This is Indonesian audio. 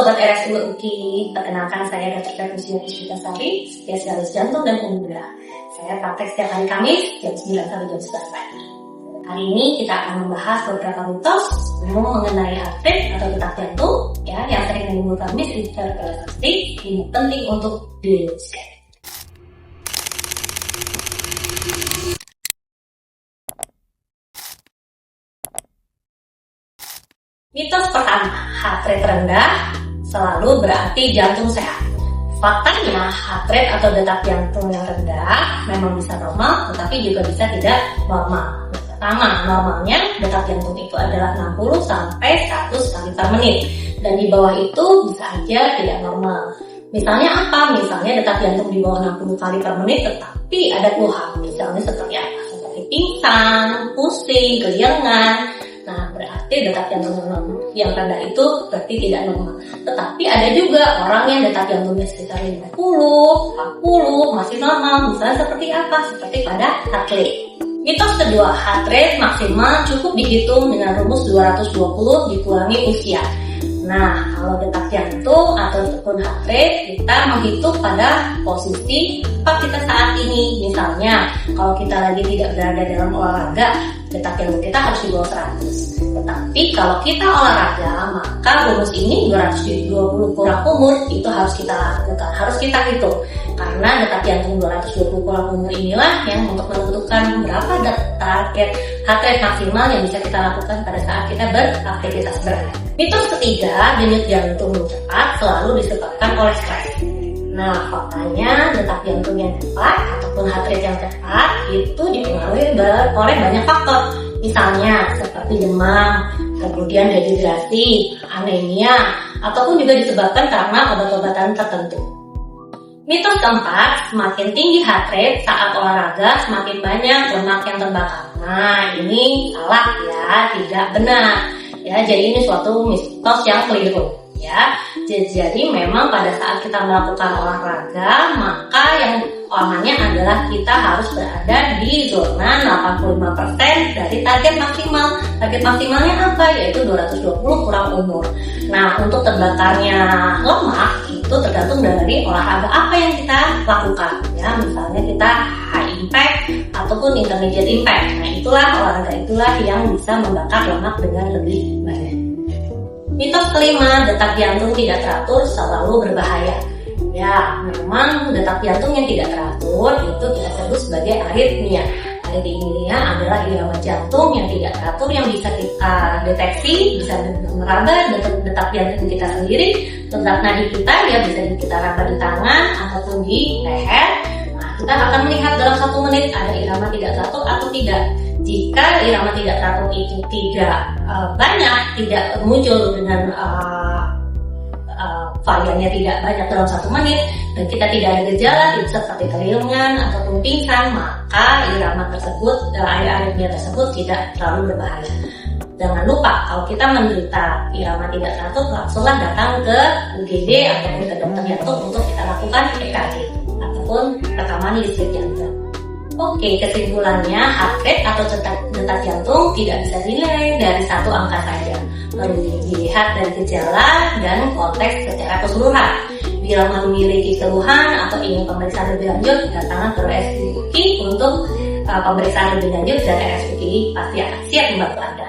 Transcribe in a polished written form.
Sobat RSUD UKI, perkenalkan saya Dr. Ferguson Iswitasari, spesialis jantung dan umum bedah. Saya praktek setiap hari Kamis jam 9 sampai jam 11 pagi. Hari ini kita akan membahas beberapa mitos umum mengenai heart rate atau detak jantung yang sering menimbulkan misinterpretasi ini penting untuk diluruskan. Mitos pertama, heart rate rendah selalu berarti jantung sehat. Faktanya, heart rate atau detak jantung yang rendah memang bisa normal, tetapi juga bisa tidak normal. Pertama, normalnya detak jantung itu adalah 60 sampai 100 kali per menit, dan di bawah itu bisa aja tidak normal. Misalnya apa? Misalnya detak jantung di bawah 60 kali per menit, tetapi ada keluhan. Misalnya seperti apa? Seperti pingsan, pusing, keliengan. Nah, berarti detak jantung yang rendah itu berarti tidak normal. Tetapi ada juga orang yang detak jantungnya sekitar 50, 40 masih normal. Misalnya seperti apa? Seperti pada atlet. Mitos kedua, heart rate maksimal cukup dihitung dengan rumus 220 dikurangi usia. Nah, kalau detak jantung ataupun heart rate kita menghitung pada posisi apa kita saat ini. Misalnya, kalau kita lagi tidak berada dalam olahraga, detak jantung kita harus di bawah 100. Tetapi kalau kita olahraga, maka rumus ini 220 kurang umur itu harus kita lakukan, harus kita hitung. Karena detak jantung 220 kurang umur inilah yang untuk menentukan berapa target heart rate maksimal yang bisa kita lakukan pada saat kita beraktivitas berat. Mitos ketiga, denyut jantung cepat selalu disebabkan oleh stres. Nah, faktanya detak jantung yang cepat ataupun heart rate yang cepat itu dipengaruhi oleh banyak faktor. Misalnya seperti demam, kemudian dehidrasi, anemia, ataupun juga disebabkan karena obat-obatan tertentu. Mitos keempat, semakin tinggi heart rate saat olahraga, semakin banyak lemak yang terbakar. Nah, ini salah ya, tidak benar. Ya, jadi ini suatu mitos yang keliru. Ya, jadi memang pada saat kita melakukan olahraga, maka yang amannya adalah kita harus berada di zona 85% dari target maksimal. Target maksimalnya apa? Yaitu 220 kurang umur. Nah, untuk terbakarnya lemak itu tergantung dari olahraga apa yang kita lakukan. Ya, misalnya kita high impact ataupun intermediate impact. Nah, olahraga itulah yang bisa membakar lemak dengan lebih banyak. Mitos kelima, detak jantung tidak teratur selalu berbahaya. Ya, memang detak jantung yang tidak teratur itu kita sebut sebagai aritmia. Aritmia adalah irama jantung yang tidak teratur yang bisa kita deteksi, bisa meraba detak jantung kita sendiri, detak nadi kita ya bisa kita raba di tangan ataupun di leher. Nah, kita akan melihat dalam 1 menit ada irama tidak teratur atau tidak. Jika irama tidak teratur itu tidak banyak, tidak muncul dengan variannya tidak banyak dalam 1 menit, dan kita tidak ada gejala seperti keliengan ataupun pingsan, maka irama tersebut, aritmia tersebut tidak terlalu berbahaya. Jangan lupa, kalau kita menderita irama tidak teratur, langsunglah datang ke UGD ataupun ke dokter jantung untuk kita lakukan EKG ataupun rekaman listrik jantung. Oke, kesimpulannya heart rate atau detak jantung tidak bisa dinilai dari 1 angka saja. Perlu dilihat dari gejala dan konteks secara keseluruhan. Bila memiliki keluhan atau ingin pemeriksaan lebih lanjut, datanglah ke RSUD UKI untuk pemeriksaan lebih lanjut, dan RSUD UKI pasti akan siap membantu Anda.